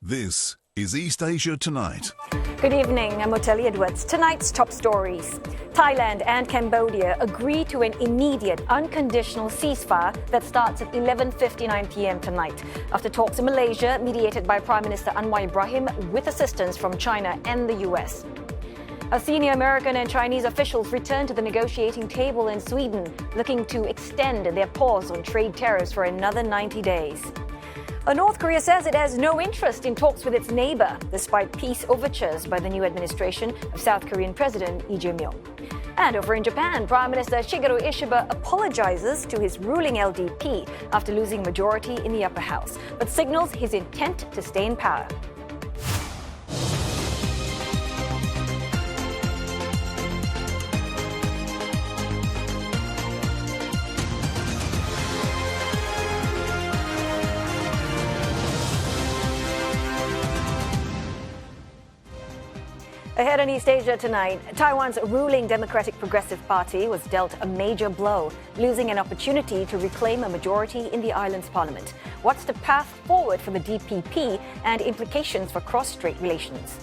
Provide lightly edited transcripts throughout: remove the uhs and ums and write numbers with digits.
This is East Asia Tonight. Good evening, I'm Oteli Edwards. Tonight's top stories. Thailand and Cambodia agree to an immediate, unconditional ceasefire that starts at 11:59 p.m. tonight, after talks in Malaysia mediated by Prime Minister Anwar Ibrahim with assistance from China and the US. Senior American and Chinese officials returned to the negotiating table in Sweden, looking to extend their pause on trade tariffs for another 90 days. North Korea says it has no interest in talks with its neighbor, despite peace overtures by the new administration of South Korean President Lee Jae-myung. And over in Japan, Prime Minister Shigeru Ishiba apologizes to his ruling LDP after losing majority in the upper house, but signals his intent to stay in power. Ahead in East Asia tonight, Taiwan's ruling Democratic Progressive Party was dealt a major blow, losing an opportunity to reclaim a majority in the island's parliament. What's the path forward for the DPP and implications for cross-strait relations?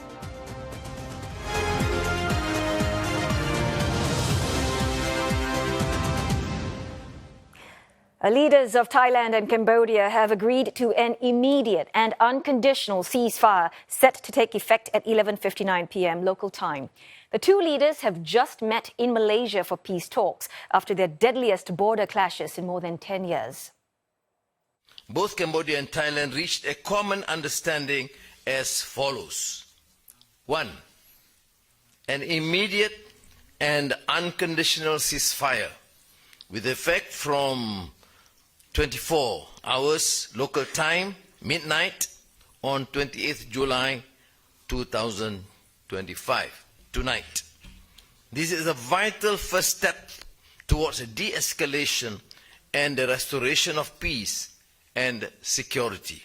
Leaders of Thailand and Cambodia have agreed to an immediate and unconditional ceasefire set to take effect at 11:59 p.m. local time. The two leaders have just met in Malaysia for peace talks after their deadliest border clashes in more than 10 years. Both Cambodia and Thailand reached a common understanding as follows. 1. An immediate and unconditional ceasefire with effect from 24 hours local time, midnight, on 28th July 2025, tonight. This is a vital first step towards a de-escalation and the restoration of peace and security.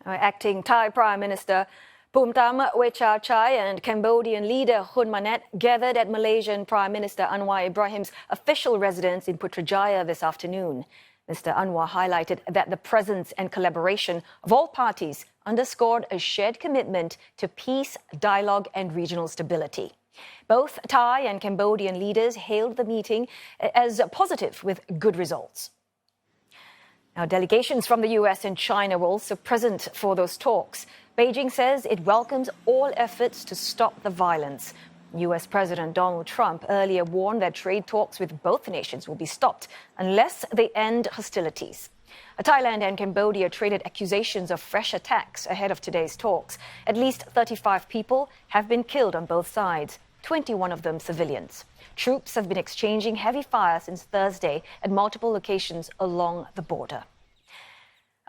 Acting Thai Prime Minister Phumtham, Wechayachai and Cambodian leader Hun Manet gathered at Malaysian Prime Minister Anwar Ibrahim's official residence in Putrajaya this afternoon. Mr. Anwar highlighted that the presence and collaboration of all parties underscored a shared commitment to peace, dialogue and regional stability. Both Thai and Cambodian leaders hailed the meeting as positive with good results. Now, delegations from the US and China were also present for those talks. Beijing says it welcomes all efforts to stop the violence. US President Donald Trump earlier warned that trade talks with both nations will be stopped unless they end hostilities. Thailand and Cambodia traded accusations of fresh attacks ahead of today's talks. At least 35 people have been killed on both sides, 21 of them civilians. Troops have been exchanging heavy fire since Thursday at multiple locations along the border.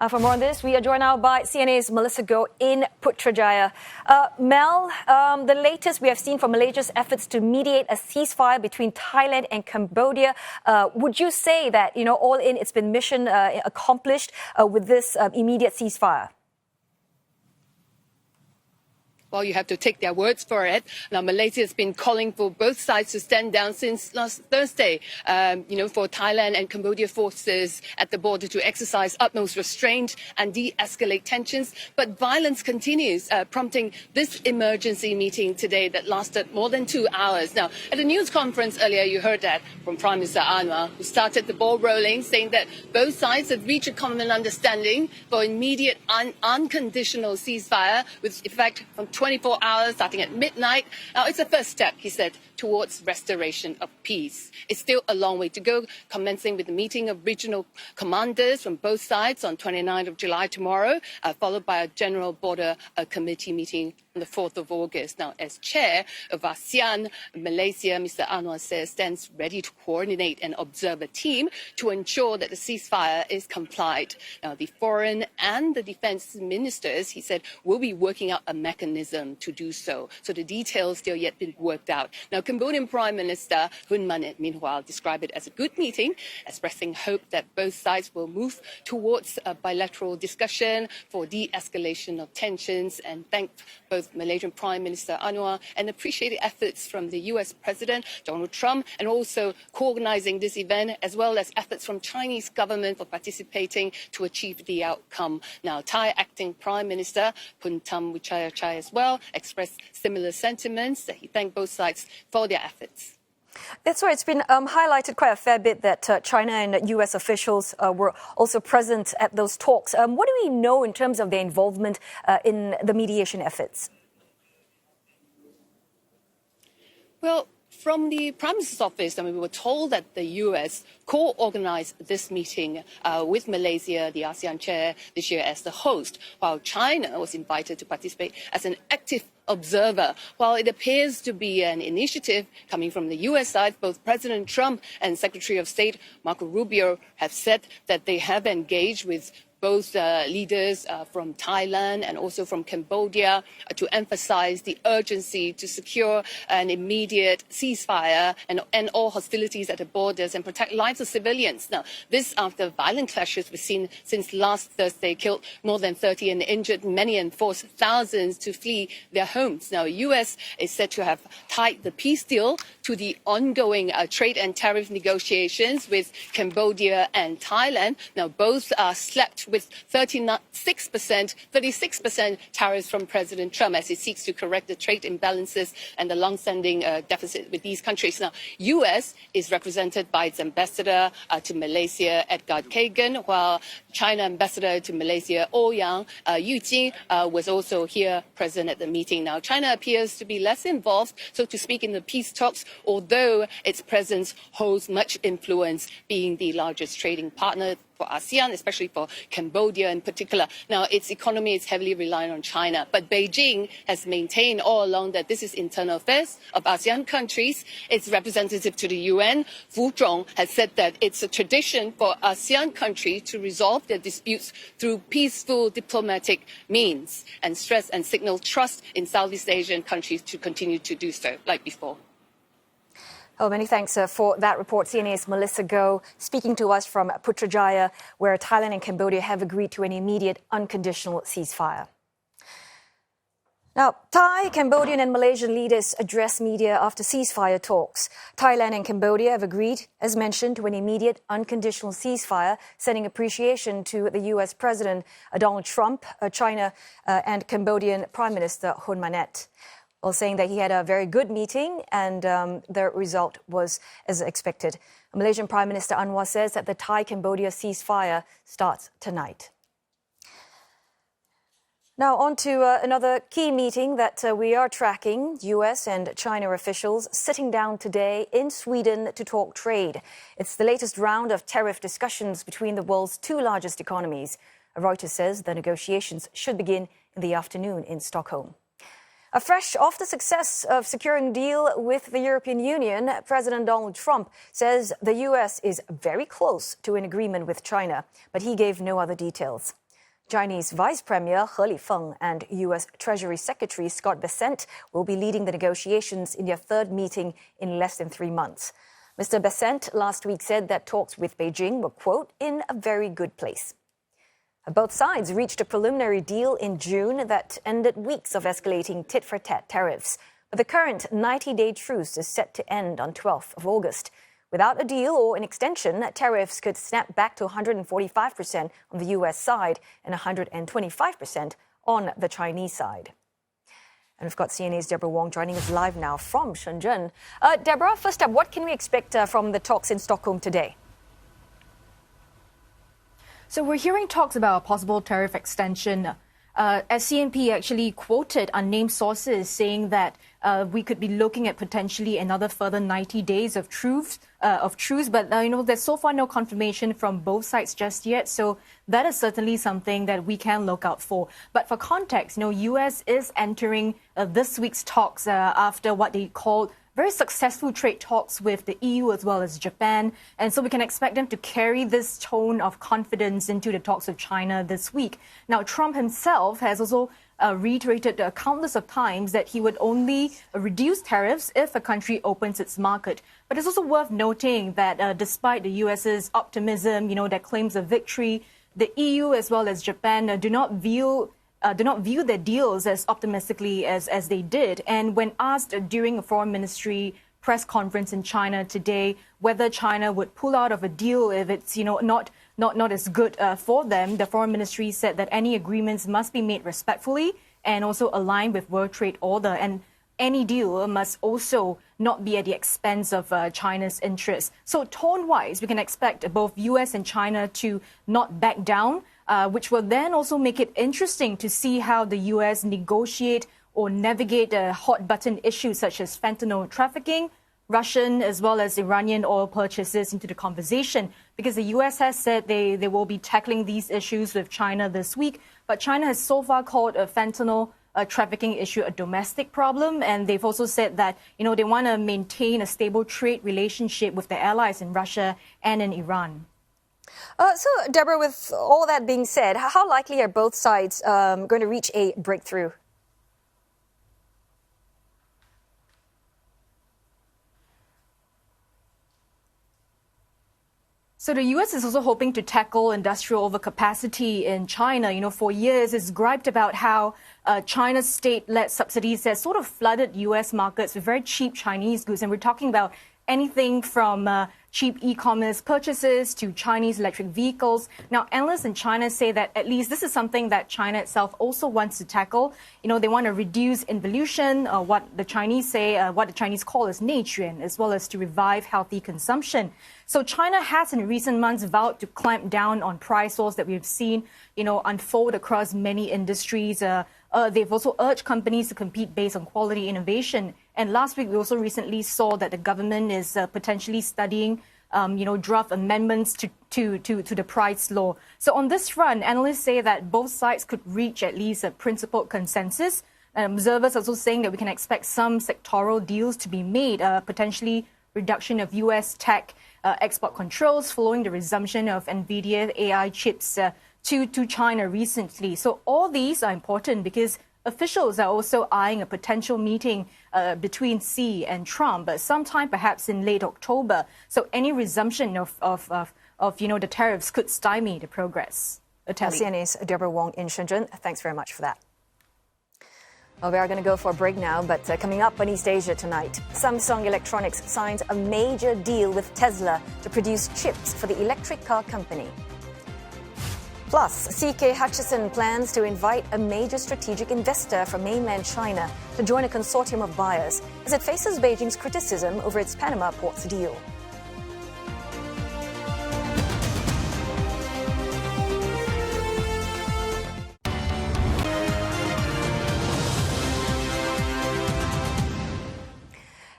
For more on this, we are joined now by CNA's Melissa Goh in Putrajaya. Mel, the latest we have seen from Malaysia's efforts to mediate a ceasefire between Thailand and Cambodia. Would you say that, all in, it's been mission accomplished with this immediate ceasefire? Well, you have to take their words for it. Now, Malaysia has been calling for both sides to stand down since last Thursday, for Thailand and Cambodia forces at the border to exercise utmost restraint and de-escalate tensions. But violence continues, prompting this emergency meeting today that lasted more than 2 hours. Now, at a news conference earlier, you heard that from Prime Minister Anwar, who started the ball rolling, saying that both sides have reached a common understanding for immediate unconditional ceasefire with effect from 24 hours, starting at midnight. Now, it's a first step, he said, towards restoration of peace. It's still a long way to go, commencing with the meeting of regional commanders from both sides on 29th of July tomorrow, followed by a general border committee meeting on the 4th of August. Now, as chair of ASEAN, Malaysia, Mr. Anwar says, stands ready to coordinate and observe a team to ensure that the ceasefire is complied. Now, the foreign and the defense ministers, he said, will be working out a mechanism mechanism to do so. So the details still yet been worked out. Now, Cambodian Prime Minister Hun Manet, meanwhile, described it as a good meeting, expressing hope that both sides will move towards a bilateral discussion for de-escalation of tensions, and thanked both Malaysian Prime Minister Anwar and appreciated efforts from the US President Donald Trump, and also co-organizing this event, as well as efforts from Chinese government for participating to achieve the outcome. Now, Thai acting Prime Minister Phumtham Wechayachai as well expressed similar sentiments, that he thanked both sides for their efforts. That's right. It's been highlighted quite a fair bit that China and US officials were also present at those talks. What do we know in terms of their involvement in the mediation efforts? Well, from the Prime Minister's office, we were told that the US co-organized this meeting with Malaysia, the ASEAN chair, this year as the host, while China was invited to participate as an active observer. While it appears to be an initiative coming from the US side, both President Trump and Secretary of State Marco Rubio have said that they have engaged with both leaders from Thailand and also from Cambodia to emphasize the urgency to secure an immediate ceasefire and end all hostilities at the borders and protect lives of civilians. Now, this after violent clashes we've seen since last Thursday killed more than 30 and injured many and forced thousands to flee their homes. Now, the US is said to have tied the peace deal to the ongoing trade and tariff negotiations with Cambodia and Thailand. Now, both are slapped with 36% tariffs from President Trump as he seeks to correct the trade imbalances and the long-standing deficit with these countries. Now, US is represented by its ambassador to Malaysia, Edgar Kagan, while China ambassador to Malaysia, Ouyang Yujing, was also here present at the meeting. Now, China appears to be less involved, so to speak, in the peace talks, although its presence holds much influence, being the largest trading partner for ASEAN, especially for Cambodia in particular. Now, its economy is heavily reliant on China, but Beijing has maintained all along that this is internal affairs of ASEAN countries. Its representative to the UN, Fu Zhong, has said that it's a tradition for ASEAN countries to resolve their disputes through peaceful diplomatic means, and stress and signal trust in Southeast Asian countries to continue to do so, like before. Oh, many thanks for that report. CNA's Melissa Goh speaking to us from Putrajaya, where Thailand and Cambodia have agreed to an immediate unconditional ceasefire. Now, Thai, Cambodian and Malaysian leaders address media after ceasefire talks. Thailand and Cambodia have agreed, as mentioned, to an immediate unconditional ceasefire, sending appreciation to the US President Donald Trump, China and Cambodian Prime Minister Hun Manet. Well, saying that he had a very good meeting and the result was as expected. Malaysian Prime Minister Anwar says that the Thai-Cambodia ceasefire starts tonight. Now on to another key meeting that we are tracking. US and China officials sitting down today in Sweden to talk trade. It's the latest round of tariff discussions between the world's two largest economies. Reuters says the negotiations should begin in the afternoon in Stockholm. Fresh off the success of securing a deal with the European Union, President Donald Trump says the US is very close to an agreement with China, but he gave no other details. Chinese Vice Premier He Lifeng and US Treasury Secretary Scott Bessent will be leading the negotiations in their third meeting in less than 3 months. Mr. Bessent last week said that talks with Beijing were, quote, in a very good place. Both sides reached a preliminary deal in June that ended weeks of escalating tit-for-tat tariffs. But the current 90-day truce is set to end on 12th of August. Without a deal or an extension, tariffs could snap back to 145% on the U.S. side and 125% on the Chinese side. And we've got CNA's Deborah Wong joining us live now from Shenzhen. Deborah, first up, what can we expect from the talks in Stockholm today? So we're hearing talks about a possible tariff extension. As CNP actually quoted unnamed sources saying that we could be looking at potentially another further 90 days of truce. But, there's so far no confirmation from both sides just yet. So that is certainly something that we can look out for. But for context, U.S. is entering this week's talks after what they called very successful trade talks with the EU as well as Japan. And so we can expect them to carry this tone of confidence into the talks with China this week. Now, Trump himself has also reiterated countless of times that he would only reduce tariffs if a country opens its market. But it's also worth noting that despite the US's optimism, their claims of victory, the EU as well as Japan do not view their deals as optimistically as they did. And when asked during a foreign ministry press conference in China today whether China would pull out of a deal if it's not as good for them, the foreign ministry said that any agreements must be made respectfully and also aligned with World Trade Order. And any deal must also not be at the expense of China's interests. So tone-wise, we can expect both US and China to not back down, which will then also make it interesting to see how the US negotiate or navigate hot-button issues such as fentanyl trafficking, Russian as well as Iranian oil purchases into the conversation, because the US has said they will be tackling these issues with China this week. But China has so far called a fentanyl trafficking issue a domestic problem, and they've also said that they want to maintain a stable trade relationship with their allies in Russia and in Iran. So, Deborah, with all that being said, how likely are both sides going to reach a breakthrough? So the U.S. is also hoping to tackle industrial overcapacity in China. For years, it's griped about how China's state-led subsidies has sort of flooded U.S. markets with very cheap Chinese goods. And we're talking about anything from cheap e-commerce purchases to Chinese electric vehicles. Now, analysts in China say that at least this is something that China itself also wants to tackle. They want to reduce involution, what the Chinese call as 内卷, as well as to revive healthy consumption. So China has in recent months vowed to clamp down on price wars that we've seen, unfold across many industries. They've also urged companies to compete based on quality innovation. And last week, we also recently saw that the government is potentially studying, draft amendments to the price law. So on this front, analysts say that both sides could reach at least a principled consensus. Observers are also saying that we can expect some sectoral deals to be made, potentially reduction of U.S. tech export controls following the resumption of NVIDIA AI chips to China recently. So all these are important because officials are also eyeing a potential meeting between Xi and Trump sometime perhaps in late October. So any resumption of the tariffs could stymie the progress. CNA's Deborah Wong in Shenzhen. Thanks very much for that. Well, we are going to go for a break now, but coming up on East Asia tonight, Samsung Electronics signs a major deal with Tesla to produce chips for the electric car company. Plus, CK Hutchison plans to invite a major strategic investor from mainland China to join a consortium of buyers as it faces Beijing's criticism over its Panama Ports deal.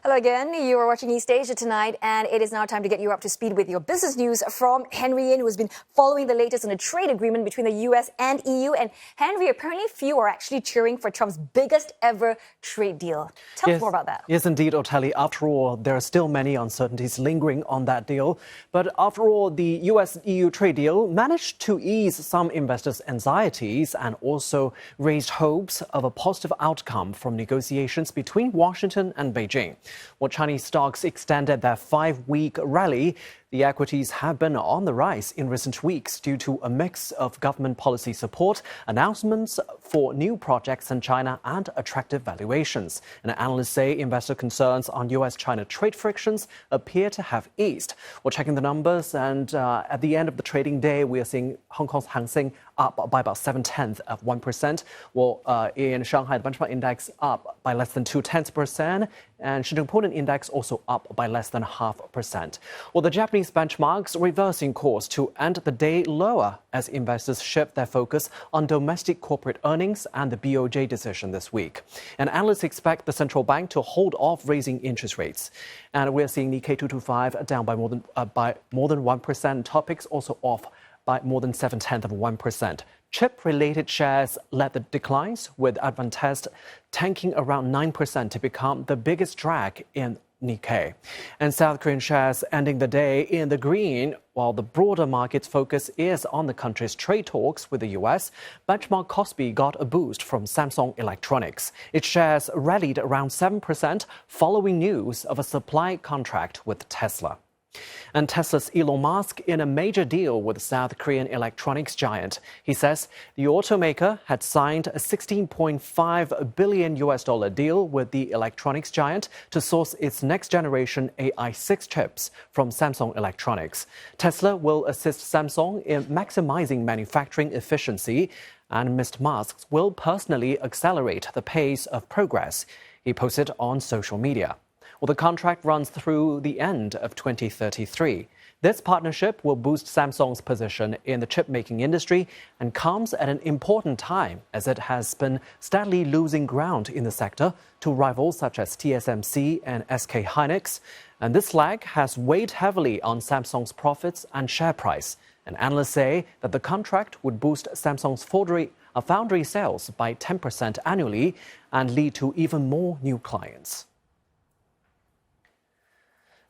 Hello again. You are watching East Asia tonight, and it is now time to get you up to speed with your business news from Henry Yin, who has been following the latest on a trade agreement between the US and EU. And Henry, apparently few are actually cheering for Trump's biggest ever trade deal. Tell us more about that. Yes, indeed, Oteli. After all, there are still many uncertainties lingering on that deal. But after all, the US-EU trade deal managed to ease some investors' anxieties and also raised hopes of a positive outcome from negotiations between Washington and Beijing. While Chinese stocks extended their 5-week rally, the equities have been on the rise in recent weeks due to a mix of government policy support, announcements for new projects in China, and attractive valuations. And analysts say investor concerns on US-China trade frictions appear to have eased. We're checking the numbers, and at the end of the trading day, we are seeing Hong Kong's Hang Seng up by about 0.7%, while in Shanghai, the benchmark index up by less than 0.2%, and Shenzhen Component Index also up by less than 0.5%. Well, the Japanese benchmarks reversing course to end the day lower as investors shift their focus on domestic corporate earnings and the BOJ decision this week. And analysts expect the central bank to hold off raising interest rates. And we're seeing Nikkei 225 down by more than 1%. Topics also off by more than 0.7%. Chip-related shares led the declines, with Advantest tanking around 9% to become the biggest drag in Nikkei. And South Korean shares ending the day in the green, while the broader market's focus is on the country's trade talks with the US. Benchmark Kospi got a boost from Samsung Electronics. Its shares rallied around 7% following news of a supply contract with Tesla. And Tesla's Elon Musk in a major deal with South Korean electronics giant. He says the automaker had signed a $16.5 billion deal with the electronics giant to source its next-generation AI6 chips from Samsung Electronics. Tesla will assist Samsung in maximizing manufacturing efficiency, and Mr. Musk will personally accelerate the pace of progress, he posted on social media. Well, the contract runs through the end of 2033. This partnership will boost Samsung's position in the chip-making industry and comes at an important time as it has been steadily losing ground in the sector to rivals such as TSMC and SK Hynix. And this lag has weighed heavily on Samsung's profits and share price. And analysts say that the contract would boost Samsung's foundry sales by 10% annually and lead to even more new clients.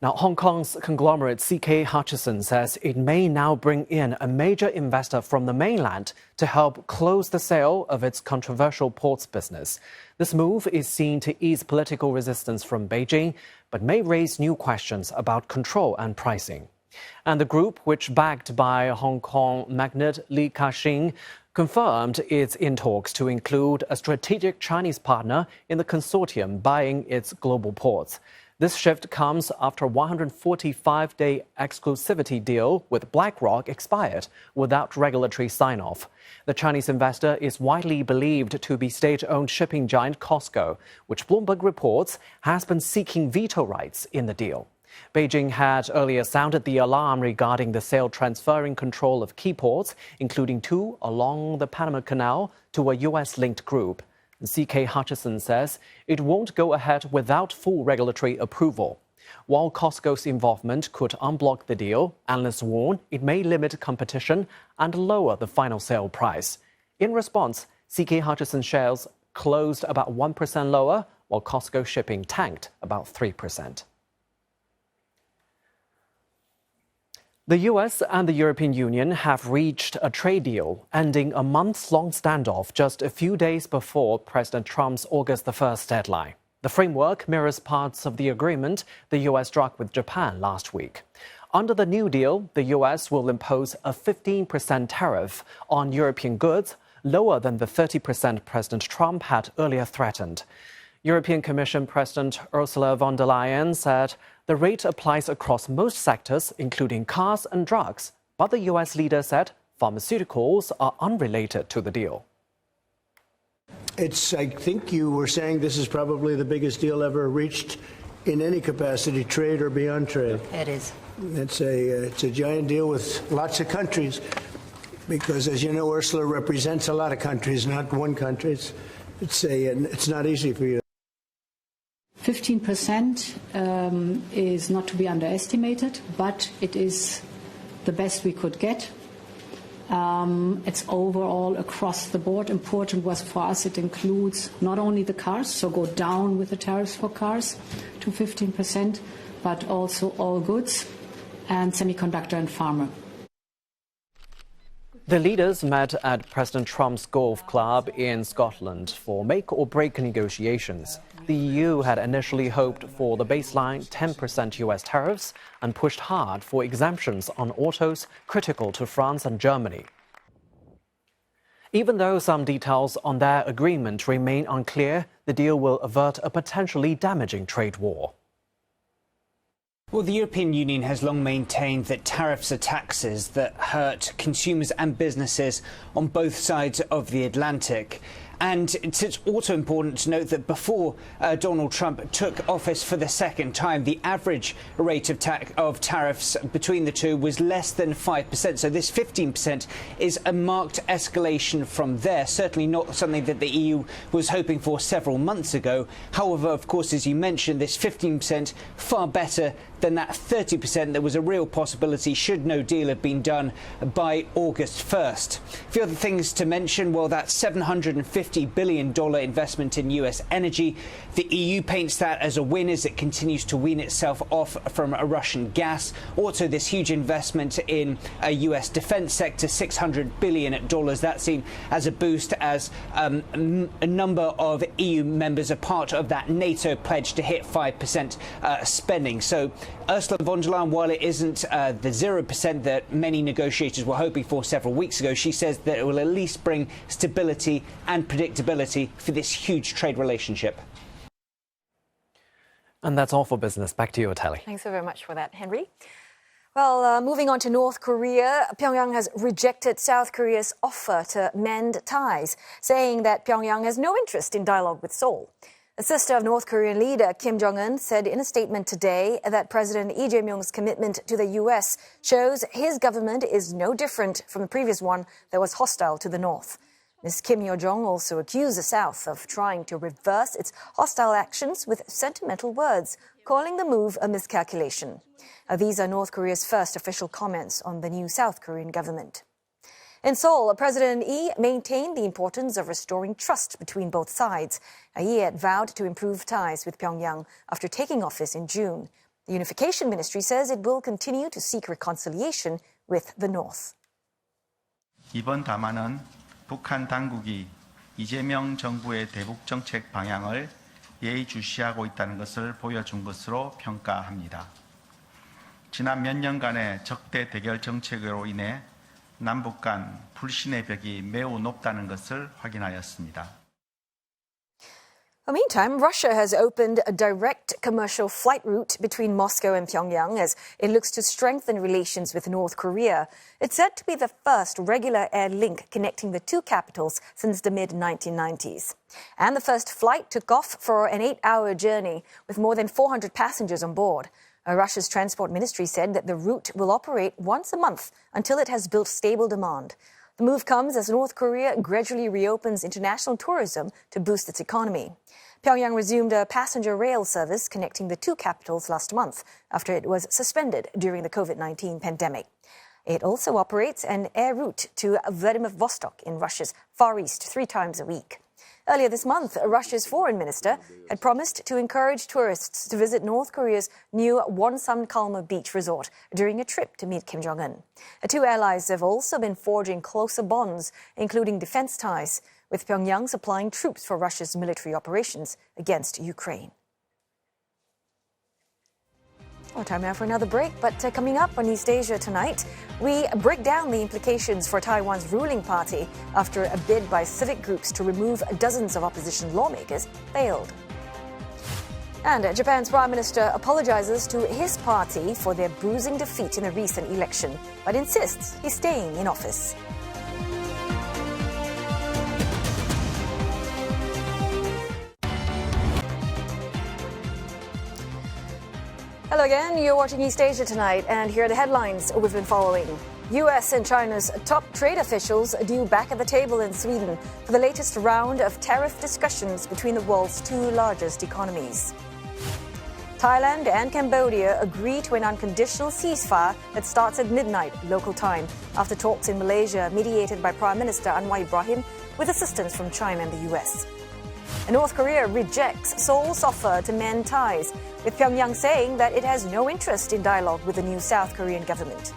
Now, Hong Kong's conglomerate CK Hutchison says it may now bring in a major investor from the mainland to help close the sale of its controversial ports business. This move is seen to ease political resistance from Beijing, but may raise new questions about control and pricing. And the group, which backed by Hong Kong magnate Li Ka-shing, confirmed it's in talks to include a strategic Chinese partner in the consortium buying its global ports. This shift comes after a 145-day exclusivity deal with BlackRock expired without regulatory sign-off. The Chinese investor is widely believed to be state-owned shipping giant COSCO, which Bloomberg reports has been seeking veto rights in the deal. Beijing had earlier sounded the alarm regarding the sale transferring control of key ports, including 2 along the Panama Canal, to a US-linked group. CK Hutchison says it won't go ahead without full regulatory approval. While COSCO's involvement could unblock the deal, analysts warn it may limit competition and lower the final sale price. In response, CK Hutchison shares closed about 1% lower, while COSCO shipping tanked about 3%. The US and the European Union have reached a trade deal, ending a months-long standoff just a few days before President Trump's August 1st deadline. The framework mirrors parts of the agreement the US struck with Japan last week. Under the new deal, the US will impose a 15% tariff on European goods, lower than the 30% President Trump had earlier threatened. European Commission President Ursula von der Leyen said the rate applies across most sectors, including cars and drugs. But the US leader said pharmaceuticals are unrelated to the deal. I think you were saying this is probably the biggest deal ever reached in any capacity, trade or beyond trade. It is. It's a giant deal with lots of countries, because, as you know, Ursula represents a lot of countries, not one country. It's not easy for you. 15% is not to be underestimated, but it is the best we could get. It's overall across the board. Important was for us, it includes not only the cars, so go down with the tariffs for cars to 15%, but also all goods and semiconductor and pharma. The leaders met at President Trump's golf club in Scotland for make-or-break negotiations. The EU had initially hoped for the baseline 10% US tariffs and pushed hard for exemptions on autos critical to France and Germany. Even though some details on their agreement remain unclear, the deal will avert a potentially damaging trade war. Well, the European Union has long maintained that tariffs are taxes that hurt consumers and businesses on both sides of the Atlantic. And it's also important to note that before Donald Trump took office for the second time, the average rate of tariffs between the two was less than 5%. So this 15% is a marked escalation from there, certainly not something that the EU was hoping for several months ago. However, of course, as you mentioned, this 15% far better than that 30% that was a real possibility should no deal have been done by August 1st. A few other things to mention, well, that $750 $50 billion investment in US energy. The EU paints that as a win as it continues to wean itself off from Russian gas. Also, this huge investment in a US defense sector, $600 billion. That's seen as a boost as a number of EU members are part of that NATO pledge to hit 5% spending. So Ursula von der Leyen, while it isn't the 0% that many negotiators were hoping for several weeks ago, she says that it will at least bring stability and predictability for this huge trade relationship. And that's all for business. Back to you, Atali. Thanks so very much for that, Henry. Well, moving on to North Korea, Pyongyang has rejected South Korea's offer to mend ties, saying that Pyongyang has no interest in dialogue with Seoul. A sister of North Korean leader Kim Jong-un said in a statement today that President Lee Jae-myung's commitment to the U.S. shows his government is no different from the previous one that was hostile to the North. Ms. Kim Yo-jong also accused the South of trying to reverse its hostile actions with sentimental words, calling the move a miscalculation. These are North Korea's first official comments on the new South Korean government. In Seoul, President Lee maintained the importance of restoring trust between both sides. He had vowed to improve ties with Pyongyang after taking office in June. The Unification Ministry says it will continue to seek reconciliation with the North. 이번 담화는 북한 당국이 이재명 정부의 대북 정책 방향을 예의주시하고 있다는 것을 보여준 것으로 평가합니다. 지난 몇 년간의 적대 대결 정책으로 인해 남북 간 불신의 벽이 매우 높다는 것을 확인하였습니다. Meantime, Russia has opened a direct commercial flight route between Moscow and Pyongyang as it looks to strengthen relations with North Korea. It's said to be the first regular air link connecting the two capitals since the mid-1990s. And the first flight took off for an 8-hour journey with more than 400 passengers on board. Russia's transport ministry said that the route will operate once a month until it has built stable demand. The move comes as North Korea gradually reopens international tourism to boost its economy. Pyongyang resumed a passenger rail service connecting the two capitals last month after it was suspended during the COVID-19 pandemic. It also operates an air route to Vladivostok in Russia's Far East 3 times a week. Earlier this month, Russia's foreign minister had promised to encourage tourists to visit North Korea's new Wonsan Kalma beach resort during a trip to meet Kim Jong-un. The two allies have also been forging closer bonds, including defense ties, with Pyongyang supplying troops for Russia's military operations against Ukraine. Well, time now for another break, but coming up on East Asia tonight, we break down the implications for Taiwan's ruling party after a bid by civic groups to remove dozens of opposition lawmakers failed. And Japan's Prime Minister apologizes to his party for their bruising defeat in the recent election, but insists he's staying in office. Hello again, you're watching East Asia Tonight, and here are the headlines we've been following. US and China's top trade officials due back at the table in Sweden for the latest round of tariff discussions between the world's two largest economies. Thailand and Cambodia agree to an unconditional ceasefire that starts at midnight local time after talks in Malaysia mediated by Prime Minister Anwar Ibrahim with assistance from China and the US. And North Korea rejects Seoul's offer to mend ties, with Pyongyang saying that it has no interest in dialogue with the new South Korean government.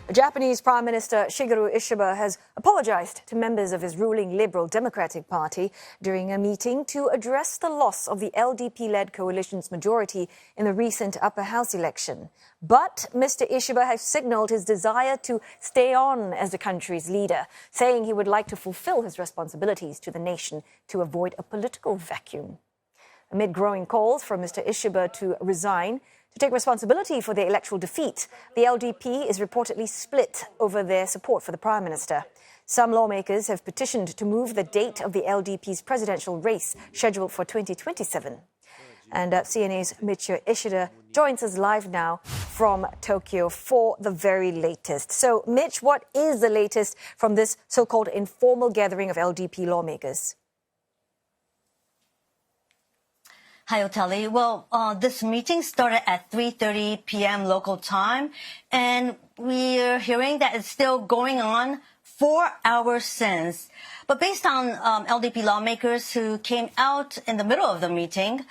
The Japanese Prime Minister Shigeru Ishiba has apologized to members of his ruling Liberal Democratic Party during a meeting to address the loss of the LDP-led coalition's majority in the recent upper house election. But Mr. Ishiba has signaled his desire to stay on as the country's leader, saying he would like to fulfill his responsibilities to the nation to avoid a political vacuum. Amid growing calls for Mr. Ishiba to resign, to take responsibility for the electoral defeat, the LDP is reportedly split over their support for the Prime Minister. Some lawmakers have petitioned to move the date of the LDP's presidential race scheduled for 2027. And CNA's Michio Ishida joins us live now from Tokyo for the very latest. So, Mitch, what is the latest from this so-called informal gathering of LDP lawmakers? Hi, Otali. Well, this meeting started at 3:30 p.m. local time, and we're hearing that it's still going on 4 hours since. But based on LDP lawmakers who came out in the middle of the meeting,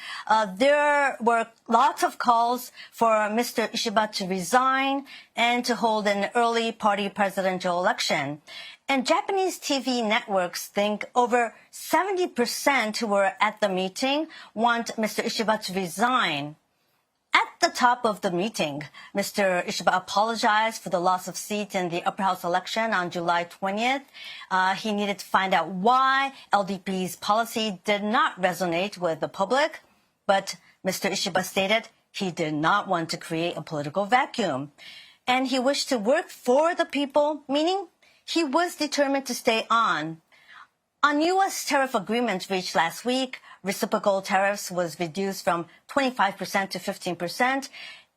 there were lots of calls for Mr. Ishiba to resign and to hold an early party presidential election. And Japanese TV networks think over 70% who were at the meeting want Mr. Ishiba to resign. At the top of the meeting, Mr. Ishiba apologized for the loss of seat in the upper house election on July 20th. He needed to find out why LDP's policy did not resonate with the public. But Mr. Ishiba stated he did not want to create a political vacuum. And he wished to work for the people, meaning he was determined to stay on. On U.S. tariff agreements reached last week, reciprocal tariffs was reduced from 25% to 15%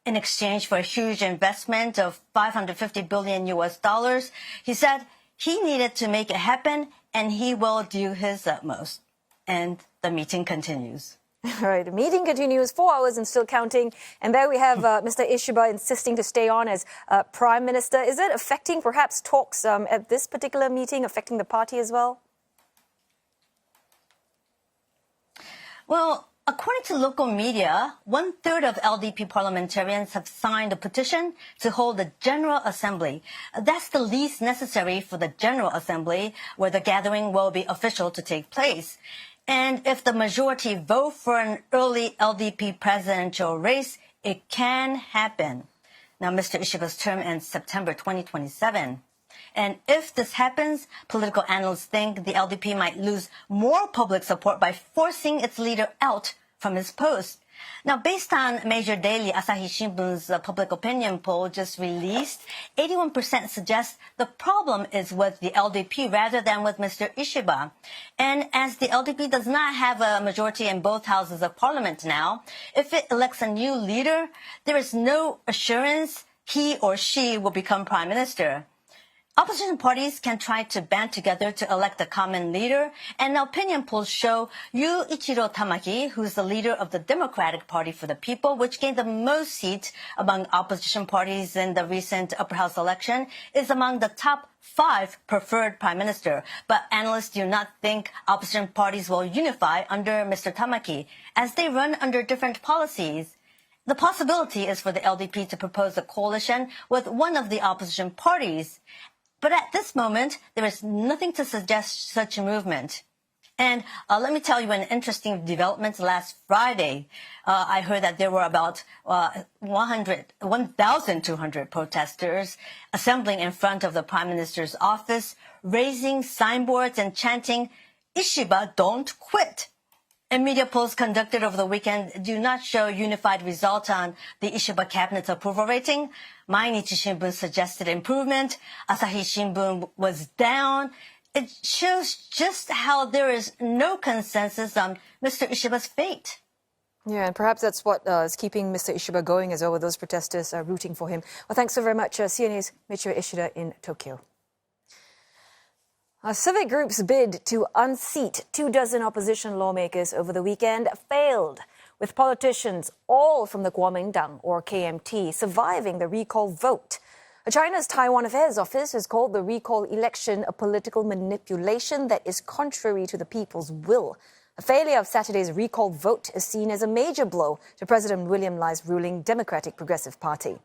in exchange for a huge investment of $550 billion US dollars. He said he needed to make it happen and he will do his utmost. And the meeting continues. All right, the meeting continues 4 hours and still counting. And there we have Mr. Ishiba insisting to stay on as Prime Minister. Is it affecting perhaps talks at this particular meeting, affecting the party as well? Well, according to local media, 1/3 of LDP parliamentarians have signed a petition to hold a General Assembly. That's the least necessary for the General Assembly, where the gathering will be official to take place. And if the majority vote for an early LDP presidential race, it can happen. Now, Mr. Ishiba's term ends September 2027. And if this happens, political analysts think the LDP might lose more public support by forcing its leader out from his post. Now, based on major daily Asahi Shimbun's public opinion poll just released, 81% suggest the problem is with the LDP rather than with Mr. Ishiba. And as the LDP does not have a majority in both houses of parliament now, if it elects a new leader, there is no assurance he or she will become prime minister. Opposition parties can try to band together to elect a common leader, and opinion polls show Yuichiro Tamaki, who's the leader of the Democratic Party for the People, which gained the most seats among opposition parties in the recent upper house election, is among the top 5 preferred prime minister. But analysts do not think opposition parties will unify under Mr. Tamaki, as they run under different policies. The possibility is for the LDP to propose a coalition with one of the opposition parties. But at this moment, there is nothing to suggest such a movement. And let me tell you an interesting development last Friday. I heard that there were about 1,200 protesters assembling in front of the Prime Minister's office, raising signboards and chanting, "Ishiba, don't quit." And media polls conducted over the weekend do not show unified result on the Ishiba cabinet's approval rating. Mainichi Shimbun suggested improvement. Asahi Shimbun was down. It shows just how there is no consensus on Mr. Ishiba's fate. Yeah, and perhaps that's what is keeping Mr. Ishiba going as well, those protesters are rooting for him. Well, thanks so very much, CNA's Michio Ishida in Tokyo. Civic groups' bid to unseat 24 opposition lawmakers over the weekend failed, with politicians, all from the Kuomintang or KMT, surviving the recall vote. China's Taiwan Affairs Office has called the recall election a political manipulation that is contrary to the people's will. A failure of Saturday's recall vote is seen as a major blow to President William Lai's ruling Democratic Progressive Party.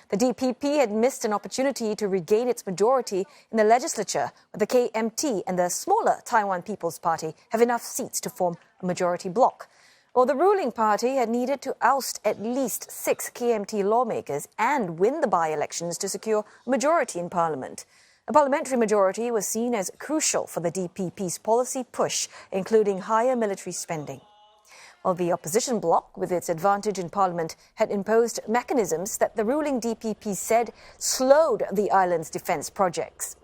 The DPP had missed an opportunity to regain its majority in the legislature, but the KMT and the smaller Taiwan People's Party have enough seats to form a majority bloc. Well, the ruling party had needed to oust at least 6 KMT lawmakers and win the by-elections to secure a majority in parliament. A parliamentary majority was seen as crucial for the DPP's policy push, including higher military spending. While the opposition bloc, with its advantage in parliament, had imposed mechanisms that the ruling DPP said slowed the island's defence projects.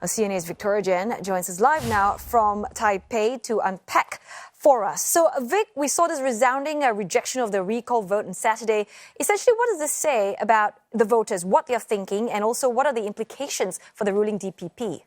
CNA's Victoria Jen joins us live now from Taipei to unpack for us. So, Vic, we saw this resounding rejection of the recall vote on Saturday. Essentially, what does this say about the voters, what they're thinking, and also what are the implications for the ruling DPP?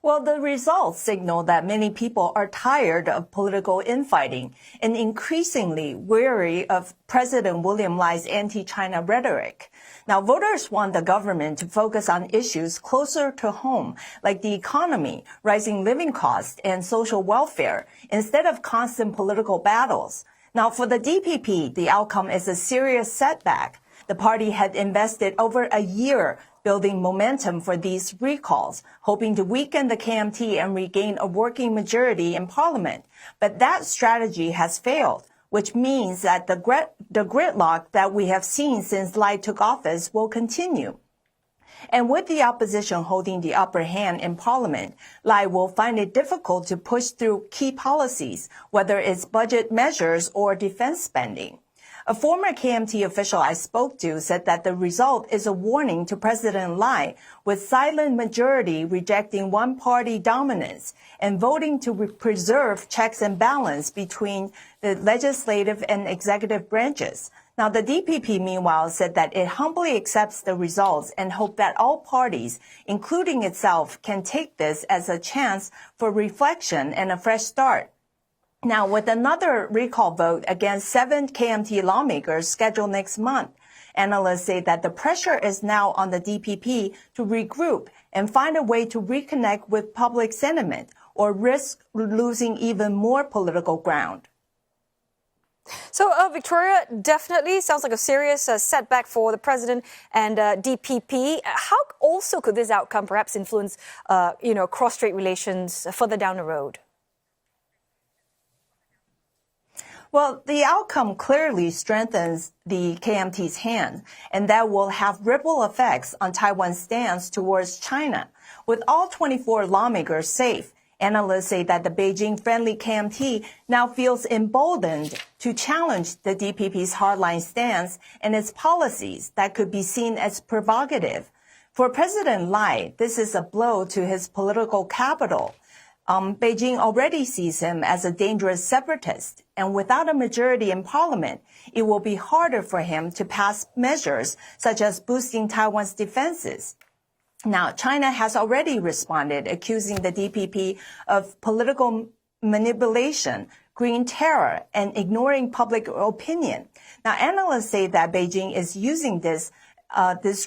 Well, the results signal that many people are tired of political infighting and increasingly weary of President William Lai's anti-China rhetoric. Now, voters want the government to focus on issues closer to home, like the economy, rising living costs, and social welfare, instead of constant political battles. Now, for the DPP, the outcome is a serious setback. The party had invested over a year building momentum for these recalls, hoping to weaken the KMT and regain a working majority in parliament. But that strategy has failed, which means that the gridlock that we have seen since Lai took office will continue. And with the opposition holding the upper hand in parliament, Lai will find it difficult to push through key policies, whether it's budget measures or defense spending. A former KMT official I spoke to said that the result is a warning to President Lai, with silent majority rejecting one-party dominance and voting to preserve checks and balance between the legislative and executive branches. Now, the DPP, meanwhile, said that it humbly accepts the results and hope that all parties, including itself, can take this as a chance for reflection and a fresh start. Now, with another recall vote against 7 KMT lawmakers scheduled next month, analysts say that the pressure is now on the DPP to regroup and find a way to reconnect with public sentiment or risk losing even more political ground. So, Victoria, definitely sounds like a serious setback for the president and DPP. How also could this outcome perhaps influence, cross-strait relations further down the road? Well, the outcome clearly strengthens the KMT's hand, and that will have ripple effects on Taiwan's stance towards China. With all 24 lawmakers safe, analysts say that the Beijing-friendly KMT now feels emboldened to challenge the DPP's hardline stance and its policies that could be seen as provocative. For President Lai, this is a blow to his political capital. Beijing already sees him as a dangerous separatist, and without a majority in parliament, it will be harder for him to pass measures such as boosting Taiwan's defenses. Now, China has already responded, accusing the DPP of political manipulation, green terror, and ignoring public opinion. Now, analysts say that Beijing is using this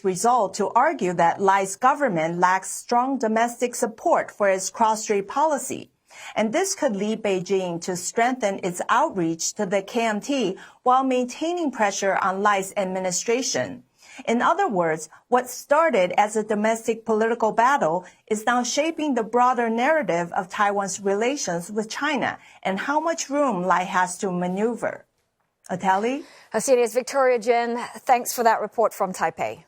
result to argue that Lai's government lacks strong domestic support for its cross-strait policy. And this could lead Beijing to strengthen its outreach to the KMT while maintaining pressure on Lai's administration. In other words, what started as a domestic political battle is now shaping the broader narrative of Taiwan's relations with China and how much room Lai has to maneuver. Atali? CNA's Victoria Jen, thanks for that report from Taipei.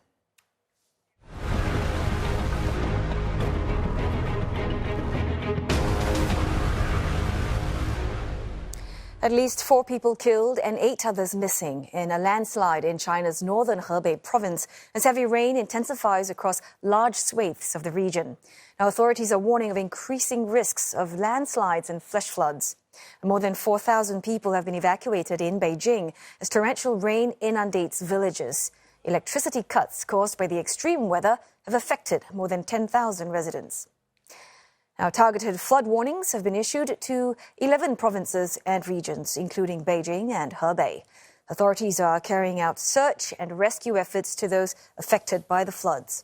At least 4 people killed and 8 others missing in a landslide in China's northern Hebei province as heavy rain intensifies across large swathes of the region. Now, authorities are warning of increasing risks of landslides and flash floods. More than 4,000 people have been evacuated in Beijing as torrential rain inundates villages. Electricity cuts caused by the extreme weather have affected more than 10,000 residents. Now, targeted flood warnings have been issued to 11 provinces and regions, including Beijing and Hebei. Authorities are carrying out search and rescue efforts to those affected by the floods.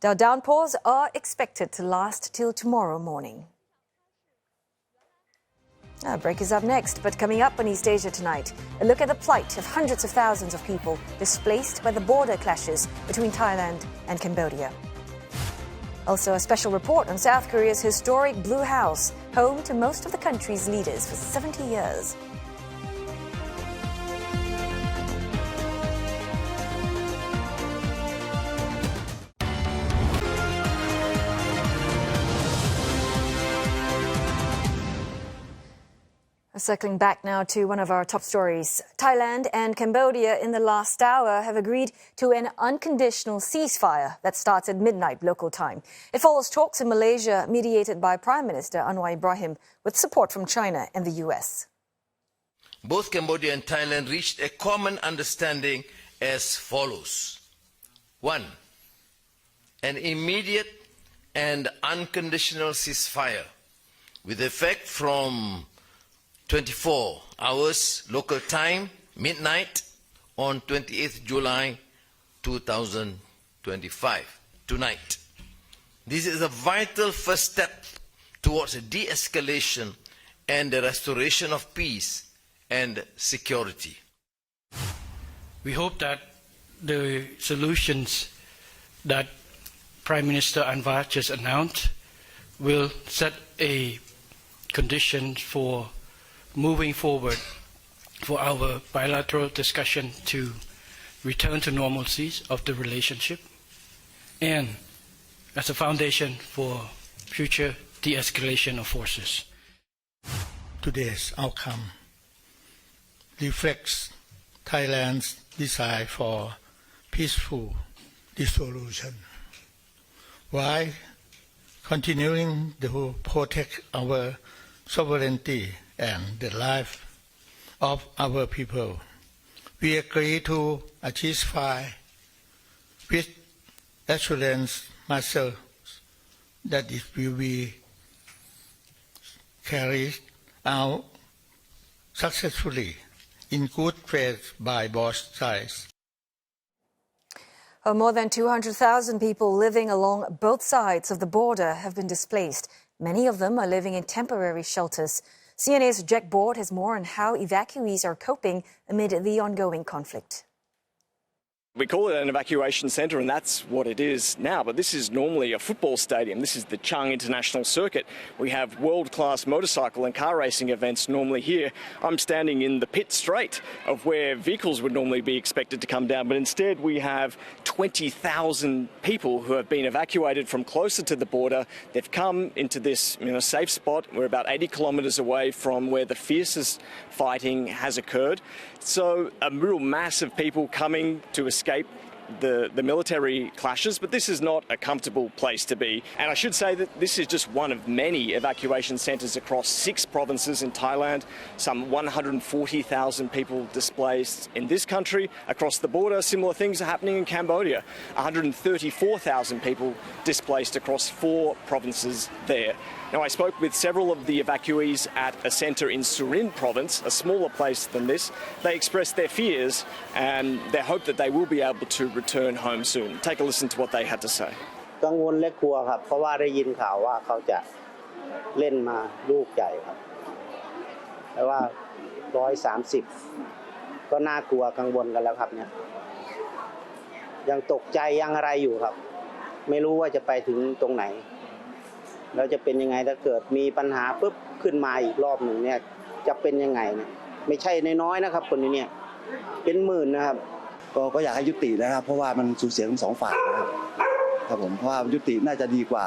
The downpours are expected to last till tomorrow morning. Our break is up next, but coming up on East Asia tonight, a look at the plight of hundreds of thousands of people displaced by the border clashes between Thailand and Cambodia. Also, a special report on South Korea's historic Blue House, home to most of the country's leaders for 70 years. Circling back now to one of our top stories. Thailand and Cambodia in the last hour have agreed to an unconditional ceasefire that starts at midnight local time. It follows talks in Malaysia mediated by Prime Minister Anwar Ibrahim with support from China and the US. Both Cambodia and Thailand reached a common understanding as follows. 1. An immediate and unconditional ceasefire with effect from 24 hours local time, midnight, on 28th July 2025, tonight. This is a vital first step towards a de-escalation and the restoration of peace and security. We hope that the solutions that Prime Minister Anwar just announced will set a condition for moving forward for our bilateral discussion to return to normalcy of the relationship and as a foundation for future de-escalation of forces. Today's outcome reflects Thailand's desire for peaceful dissolution, while continuing to protect our sovereignty and the life of our people. We agree to a ceasefire with assurance myself that it will be carried out successfully in good faith by both sides. More than 200,000 people living along both sides of the border have been displaced. Many of them are living in temporary shelters. CNA's Jack Board has more on how evacuees are coping amid the ongoing conflict. We call it an evacuation centre, and that's what it is now. But this is normally a football stadium. This is the Chang International Circuit. We have world-class motorcycle and car racing events normally here. I'm standing in the pit straight of where vehicles would normally be expected to come down. But instead, we have 20,000 people who have been evacuated from closer to the border. They've come into this safe spot. We're about 80 kilometres away from where the fiercest fighting has occurred. So a real mass of people coming to escape the military clashes, but this is not a comfortable place to be. And I should say that this is just one of many evacuation centres across 6 provinces in Thailand. Some 140,000 people displaced in this country. Across the border, similar things are happening in Cambodia. 134,000 people displaced across 4 provinces there. Now, I spoke with several of the evacuees at a centre in Surin province, a smaller place than this. They expressed their fears and their hope that they will be able to return home soon. Take a listen to what they had to say. กังวลและกลัวครับเพราะว่าได้ยินข่าวว่าเขาจะเล่นมาลูกใหญ่ครับแต่ว่า130ก็น่ากลัวกังวลกันแล้วครับเนี่ยยังตกใจยังอะไรอยู่ครับไม่รู้ว่าจะไปถึงตรงไหนแล้วจะเป็นยังไงถ้าเกิดมีปัญหาปุ๊บขึ้นมาอีกรอบหนึ่งเนี่ยจะเป็นยังไงเนี่ยไม่ใช่น้อยๆนะครับคนนี้เนี่ยเป็นหมื่นนะครับก็อยากให้ยุตินะครับเพราะว่ามันสูญเสียทั้ง2ฝ่ายนะครับครับผมเพราะว่ายุติน่าจะดีกว่า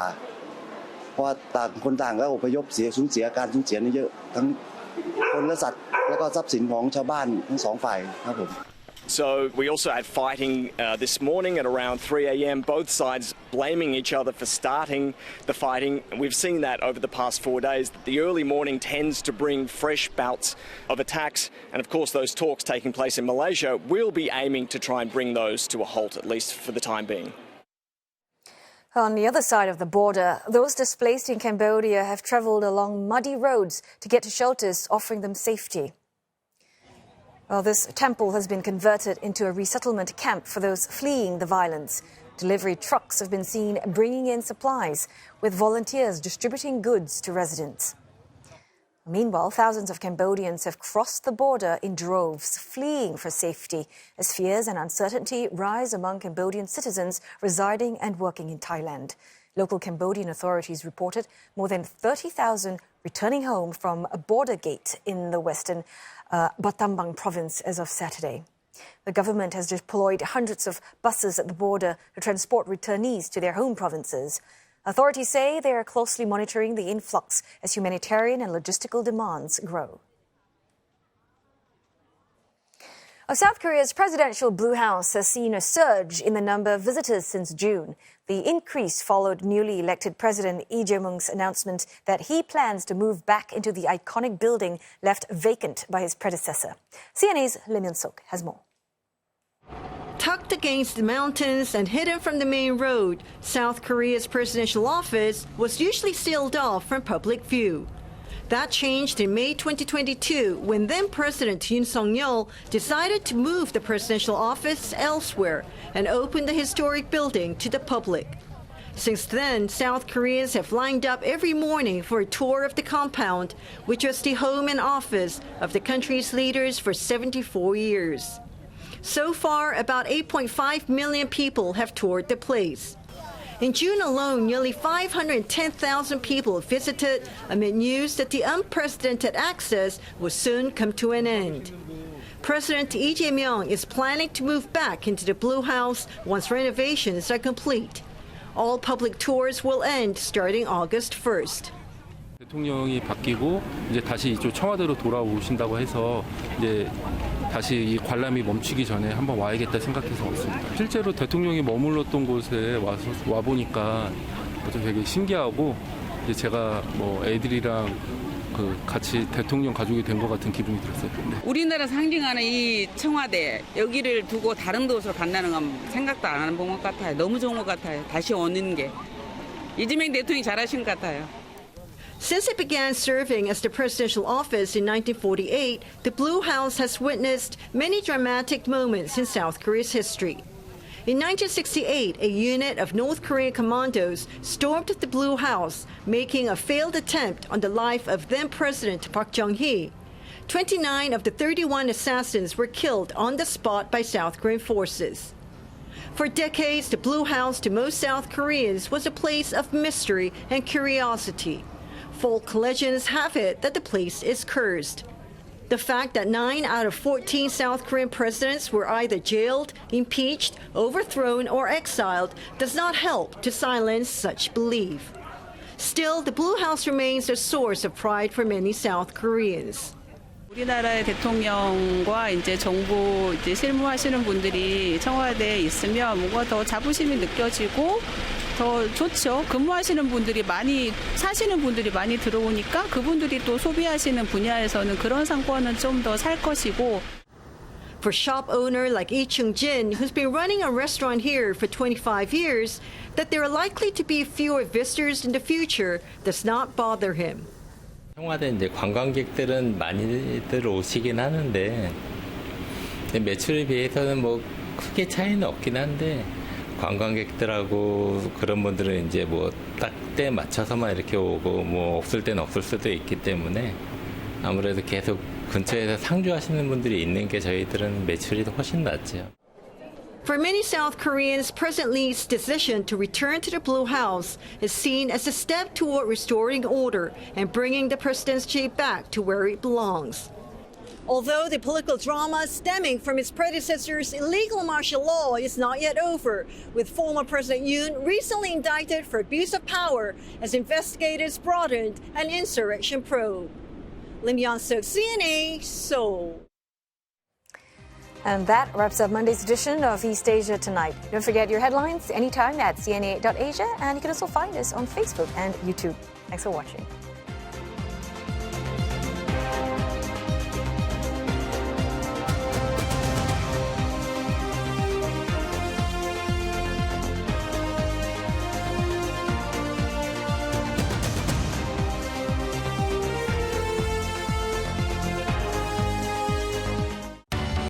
เพราะว่าต่างคนต่างก็อพยพสูญเสียการสูญเสียนี่เยอะทั้งคนและสัตว์แล้วก็ทรัพย์สินของชาวบ้านทั้ง2ฝ่ายครับผม So we also had fighting this morning at around 3 a.m. Both sides blaming each other for starting the fighting. And we've seen that over the past 4 days. The early morning tends to bring fresh bouts of attacks. And of course, those talks taking place in Malaysia will be aiming to try and bring those to a halt, at least for the time being. On the other side of the border, those displaced in Cambodia have travelled along muddy roads to get to shelters offering them safety. Well, this temple has been converted into a resettlement camp for those fleeing the violence. Delivery trucks have been seen bringing in supplies, with volunteers distributing goods to residents. Meanwhile, thousands of Cambodians have crossed the border in droves, fleeing for safety, as fears and uncertainty rise among Cambodian citizens residing and working in Thailand. Local Cambodian authorities reported more than 30,000 returning home from a border gate in the western Battambang province as of Saturday. The government has deployed hundreds of buses at the border to transport returnees to their home provinces. Authorities say they are closely monitoring the influx as humanitarian and logistical demands grow. South Korea's presidential Blue House has seen a surge in the number of visitors since June. The increase followed newly elected President Lee Jae-myung's announcement that he plans to move back into the iconic building left vacant by his predecessor. CNA's Lim Yun-suk has more. Tucked against the mountains and hidden from the main road, South Korea's presidential office was usually sealed off from public view. That changed in May 2022 when then-President Yoon Suk-yeol decided to move the presidential office elsewhere and open the historic building to the public. Since then, South Koreans have lined up every morning for a tour of the compound, which was the home and office of the country's leaders for 74 years. So far, about 8.5 million people have toured the place. In June alone, nearly 510,000 people visited amid news that the unprecedented access will soon come to an end. President Ibrahim is planning to move back into the Blue House once renovations are complete. All public tours will end starting August 1st. 대통령이 바뀌고 이제 다시 이쪽 청와대로 돌아오신다고 해서 이제 다시 이 관람이 멈추기 전에 한번 와야겠다 생각해서 왔습니다. 실제로 대통령이 머물렀던 곳에 와 보니까 좀 되게 신기하고 이제 제가 뭐 애들이랑 같이 대통령 가족이 된 것 같은 기분이 들었어요. 네. 우리나라 상징하는 이 청와대 여기를 두고 다른 곳으로 간다는 건 생각도 안 하는 것 같아요. 너무 좋은 것 같아요. 다시 오는 게. 이재명 대통령이 잘하신 것 같아요. Since it began serving as the presidential office in 1948, the Blue House has witnessed many dramatic moments in South Korea's history. In 1968, a unit of North Korean commandos stormed the Blue House, making a failed attempt on the life of then-President Park Chung-hee. 29 of the 31 assassins were killed on the spot by South Korean forces. For decades, the Blue House to most South Koreans was a place of mystery and curiosity. Folk legends have it that the place is cursed. The fact that 9 out of 14 South Korean presidents were either jailed, impeached, overthrown, or exiled does not help to silence such belief. Still, the Blue House remains a source of pride for many South Koreans. 우리나라의 대통령과 이제 정부 이제 실무하시는 분들이 청와대에 있으면 뭔가 더 자부심이 느껴지고 더 좋죠. 근무하시는 분들이 많이 사시는 분들이 많이 들어오니까 그분들이 또 소비하시는 분야에서는 그런 상권은 좀 더 살 것이고. For shop owner like Lee Chung-jin, who's been running a restaurant here for 25 years, that there are likely to be fewer visitors in the future does not bother him. 청와대 이제 관광객들은 많이들 오시긴 하는데 매출에 비해서는 뭐 크게 차이는 없긴 한데 관광객들하고 그런 분들은 이제 뭐 딱 때 맞춰서만 이렇게 오고 뭐 없을 때는 없을 수도 있기 때문에 아무래도 계속 근처에서 상주하시는 분들이 있는 게 저희들은 매출이 훨씬 낫죠. For many South Koreans, President Lee's decision to return to the Blue House is seen as a step toward restoring order and bringing the presidency back to where it belongs. Although the political drama stemming from his predecessor's illegal martial law is not yet over, with former President Yoon recently indicted for abuse of power as investigators broadened an insurrection probe. Lim Yeon-suk, CNA, Seoul. And that wraps up Monday's edition of East Asia Tonight. Don't forget your headlines anytime at cna.asia, and you can also find us on Facebook and YouTube. Thanks for watching.